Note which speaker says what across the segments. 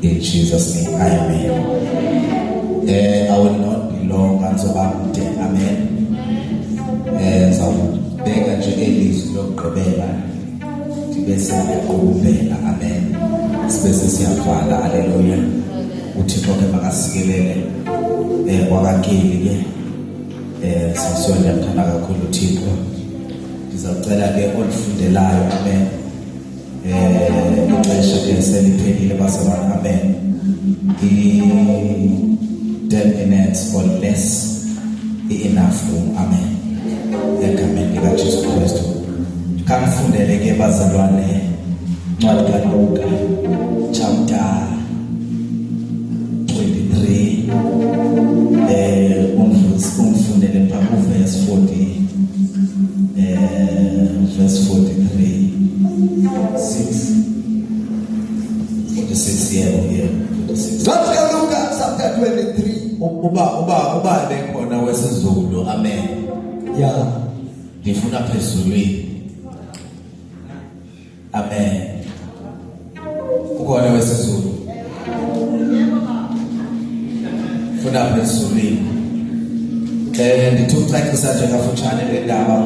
Speaker 1: In Jesus' name, amen. I will not be long until I'm dead, amen. So I will beg at your enemies, Lord, to be sent amen. Spaces here, Father, hallelujah. Uthixo ke makasikelele kwakakili ke sisonke mthanda kakhulu uThixo. Ngizocela ke olufundelayo, amen. Ixesha ke seliphelile basebona, amen. 10 minutes or less enough room, amen. Egameni lika Jesu Kristu. Kanifundele ke bazalwane ncwadi kaLuka chapter 23 umfundele phambi verse 40 verse 43 46 yeah 46.
Speaker 2: Chapter Luka chapter 23
Speaker 1: uba bekhona wesizulu, amen.
Speaker 2: Yeah.
Speaker 1: Ngifuna phezulwini, amen. Ukhona wesizulu funa phezulwini. Ndithuxekisa nje kafutshane le ndaba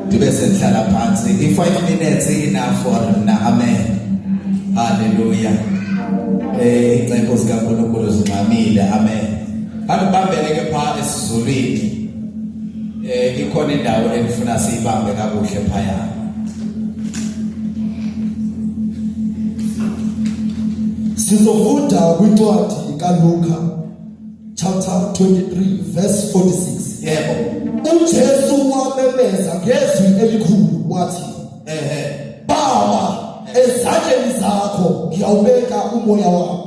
Speaker 1: ndibe sendihlala phansi. I5 minutes enough for mna, amen. Hallelujah. Ixeko zikaNkulunkulu zingxamile, amen. Andibambele ke phaa esizulwini. Ikhona indawo endifuna siyibambe kakuhle phaya.
Speaker 2: Sizofunda kwincwadi kaLuka chapter 23 verse 46.
Speaker 1: Yebo.
Speaker 2: uJesu wamemeza ngezwi elikhulu wathi, Baba, ezandleni zakho ngiyawubeka umoya wami.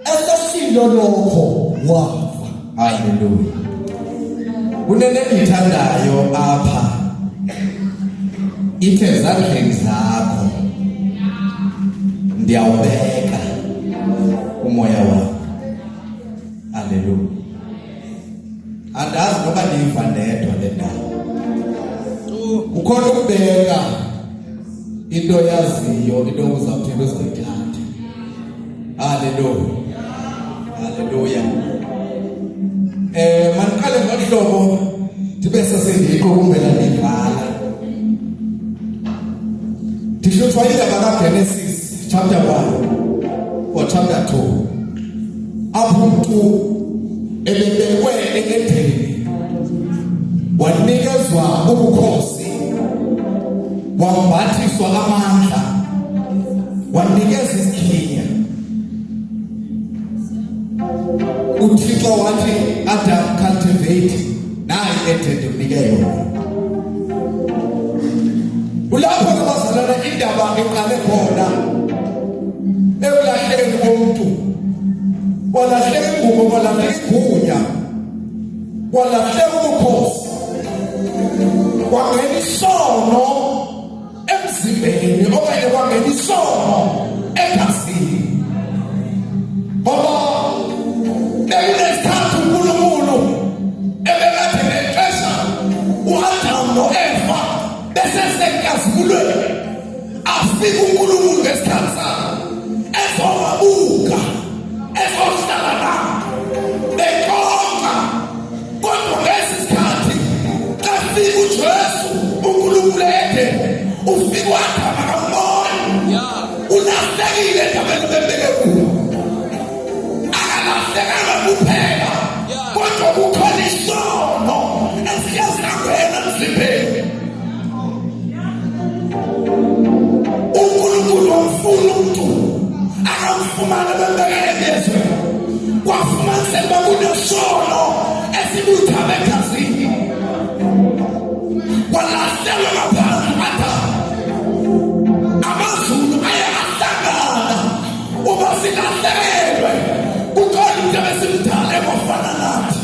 Speaker 2: Esesilo lokho wafa.
Speaker 1: Hallelujah. Kunene ngithandayo apha. Ithe ezandleni zakho ndiyawubeka umoya wami. Hallelujah. Andazi noba ndiva ndedwa le ndawo. Ukhona ukubeka into yaziyo, into uzawuphinde uzoyithatha. Hallelujah. Hallelujah. Maniqale ngohlobo ndibe sesengikho kumbela ndivala. Ndihlutshwa indaba kaGenesis chapter 1 or chapter 2. Apho umuntu ebebekwe ekedeni wanikezwa ubukhosi, wambathiswa amandla, wanikeza isikhiya. uThixo wathi Adam cultivate nayi edede unike yona. Ulapho abazalana indaba eqale khona ekulahlekeni komuntu. Walahleka ingubo, walahleka igunya, walahleka ubukhosi, kwangena isono emzimbeni okanye kwangena isono egazini. Ngoba bekunesikhathi uNkulunkulu ebekade ngexesha u-Adam no-Eva besesenkazimulweni, afika uNkulunkulu ngesikhathi sakhe ezowabuka ulahlekile endaweni bembeke kuyo. Akalahlekanga kuphela kodwa kukhona isono esiyazingena emzimbeni. uNkulunkulu wamfuna umuntu akamfumana bembeke ezweni. Kwafumaniseka kunesono esibuthame egazini. Kwalahlelwa ngaphansi Adamu. Amazulu ayahlangana uma silahlekelwe. Kukhona into esimdala emofana nathi.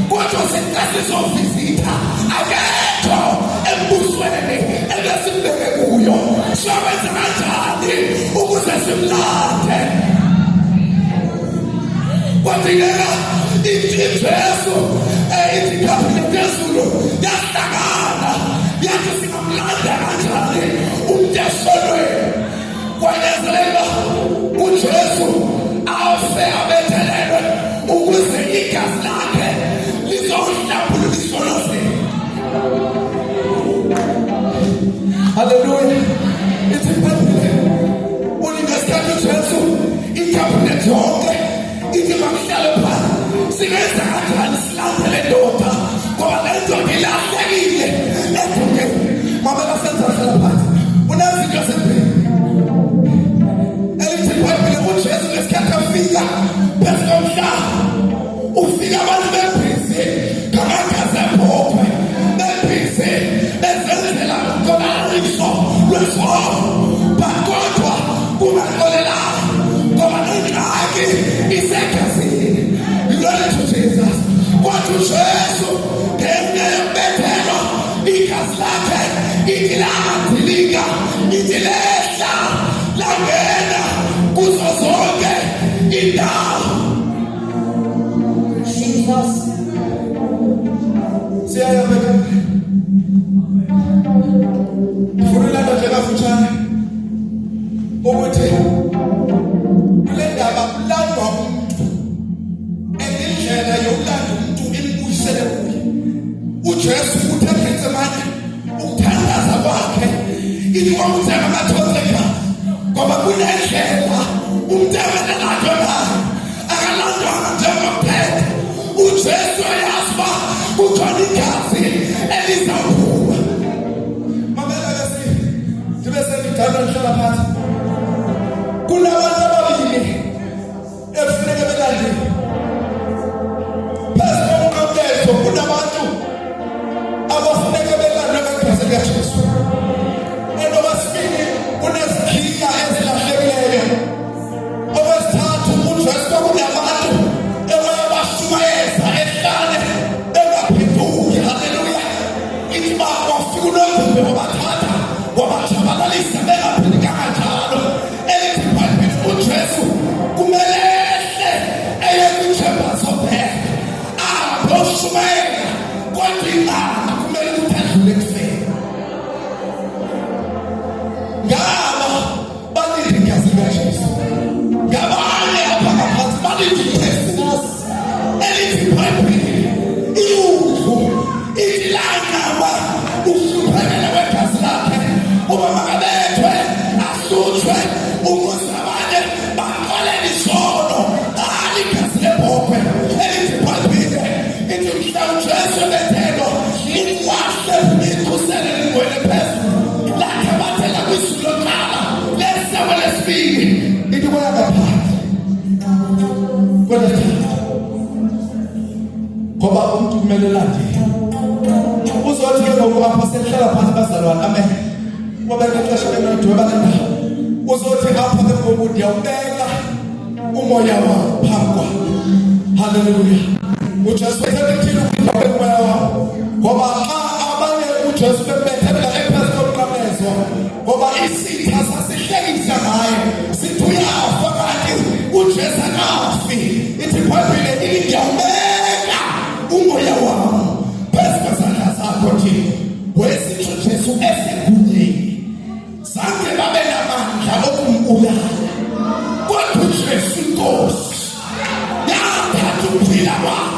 Speaker 1: Kodwa sesizovizitha akekho embusweni ebesimbeke kuyo. Siyawenza kanjani ukuze simlande? Kwadingeka iJesu ikhaphi phezulu yahlangana yathi singamlanda kanjani umuntu esonweni. Kwanyanzeleka uJesu afe abethelelwe ukuze igazi lakhe lizohlambulula isono zethu. Haleluya. Ithi Bhayibheli ulingesikhathi uJesu ikhabhinethi yonke ithi makuhlale phansi singenza kanjani silande le ndoda ngoba le ndoda ilahlekile edongeni. Mamela senza hlala phansi unezinto ezimbili. Elithi Bhayibheli uJesu ngesikhathi afika phezu komhlaba ufika abantu bebhizi ngamagazi ebhokhwe bebhizi bezenzela ngomaliso lwesono. Kodwa kungakolela ngoba nengxaki isegazini. Glory to Jesus. Kodwa uJesu ngenxa yokubethelwa igazi lakhe ithi ladilika ithi lehla langena kuzo zonke indawo. Jesus. Siyayabeka. Ngifuna nje kafuthane ukuthi kule ndaba kulandwa umuntu endlela yokulanda umuntu imbuyisele kuye. uJesu uthe Gethsemane ukuthandaza kwakhe ithi kwamthema amathonsi egazi ngoba kunendlela umuntu abenelayo nayo akalandwanga njengophethe. uJesu ayazi uba kukhona igazi elizawuphuma. Mamela ke ndibe sendigana ndihlala phansi. Kunabantu ababili ekufuneka belandile. Phezu komqambezo kunabantu abafuneka belandwe ngegazi likaJesu. Okwesibili kunezikhiya ezilahlekileyo. Okwesithathu uJesu kwakunabantu ewayebashumayeza ehlane bengaphenduki. Haleluya. Ithi bafika uNomvembe wabathatha wabatshabalalisa bengaphindukanga njalo. Elithi Bhayibheli uJesu kumele ehle eye kwithembazo phela aboshumayela kodwa ingqala kumele ukuthi adlule kufeni. Ngaba balinde igazi likaJesu. Ngabanye apha ngaphansi balinde iTestament. Elithi Bhayibheli iwudlu ithi lana ukuhluphekela kwegazi lakhe uba makabethwe ahlutshwe ukuze abanye baqalele isono ngalo igazi lebhokhwe. Elithi Bhayibheli ithi mhla uJesu ebethelwa ikwahle ikhusele ligwele phezulu lakhabathela kwizulu lokuqala lesawa lesibili ithi kuya ngaphandle kwelesithathu ngoba umuntu kumele landele. Uzothi ke ngoku apha sehlala phansi bazalwane. Amen. Wabeka ixesha benodwe balendawo. Uzothi apha ke ngoku ndiyawubeka umoya wakho phambi kwakho. Haleluya. uJesu uthethile ukubeka umoya wakho ngoba xa abanye uJesu bebethela ephezu komqamezo ngoba isitha sasihlekisa ngaye sithi uyafa kanti uJesu akafi. Ithi Bhayibheli ndiyawubeka umoya wakho phezu kwezandla zakho thina wesitsho Jesu esegunyeni. Zange babe namandla okumbulala kodwa uJesu inkosi yathatha ukuphila kwakhe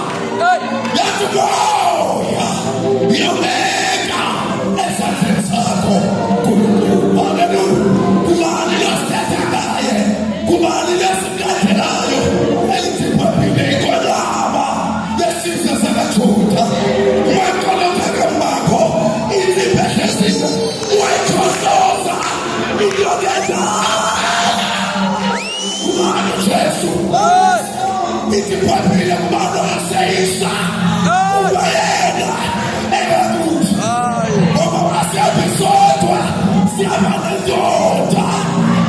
Speaker 1: yathi umoya yobeka ezandleni zakho. Haleluya. Kubani losithatha ithi phambilele kubantu aseyisa ubayena engakuthi ngoba wasiyabe sodwa siyaba nendoda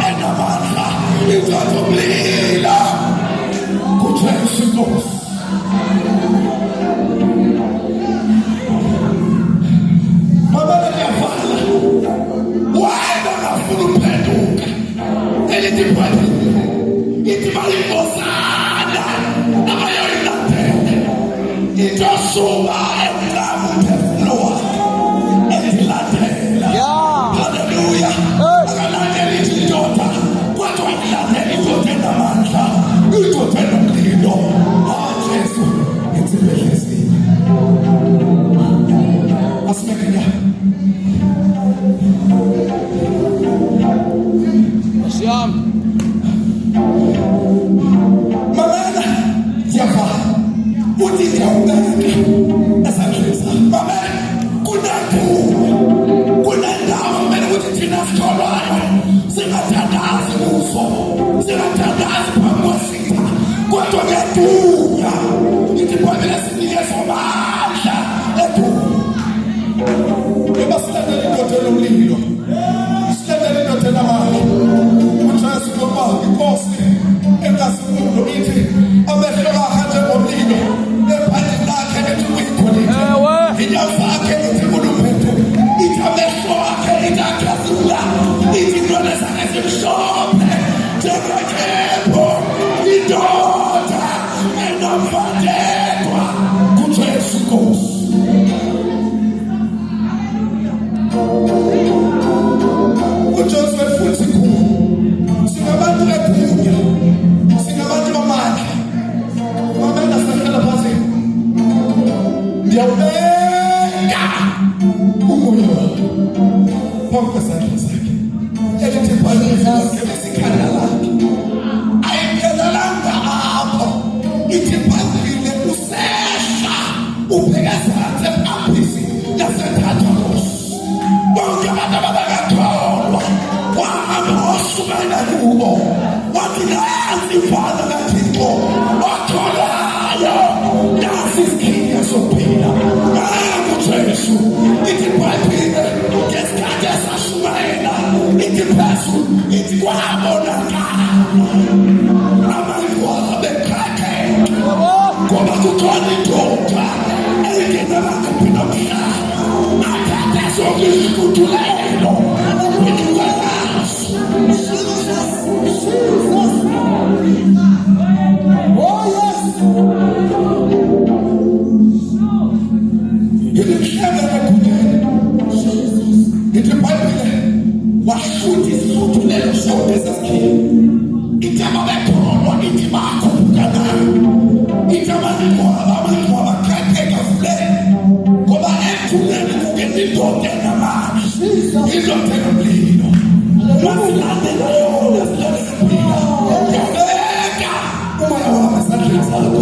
Speaker 1: enamandla indoda omlilo kuJesu Inkosi. Mamela ngiyavala wena ngafuna uphenduka elithi phambilele ithi malimbosana abayoyilandela itosuma emlamu phefumula elilandela haleluya akalandela indoda kodwa akulandela indoda enamandla indoda enomlilo Jesu itsibelezile asimekenya Siyam Mamela yafa uthi ngiyawubeka esandleni sakho Mamela kunendawo kumele ukuthi thina sikholwayo singathandazi kuso singathandazi phambi kwesitha kodwa ngedunya ithi Mamela sinike somandla edunya ngoba silandela indoda enomlilo silandela indoda enamandla uJesu ngoba inkosi engasifundo ithi amehlo akhe njengomlilo ephandle lakhe ethi uyikholite inyawo zakhe ethi kuluphethu ithi amehlo akhe itakazula ithi inwele zakhe zimhlophe njengekhepho indoda enomfadedwa kuJesu Inkosi. uJesu efuthi kuwo singabantu begunya singabantu bamandla Mamela sahlala phansi ndiyawubeka umoya phambi kwesandla sakhe elithi phambilele isikhanda lakhe ayiphelelanga apho ithi phambili usehla uphekazathe phambisi nasethatharos bonke abantu abakatholwa wahamba wasukela kubo wathi nansi Mfana kaThixo otholayo nasi isikhiya sokuphila kuJesu ithi phambili ngesikhathi esashumayela ithi phezulu ithi kwabonakala abantu abekhakhe ngoba kukhona indoda engena ngaphina mhlaba athatha zonke izikhuthulelo washuthi izikhuthulelo zonke ezazikhile ithi ababekholwa ithi bakhulukanayo ithi abantu abakhatheka fulele ngoba emthuleni kungena indoda enamandla indoda enomlilo masilandela yona silandela impilo yabeka umoya wami esandleni sakho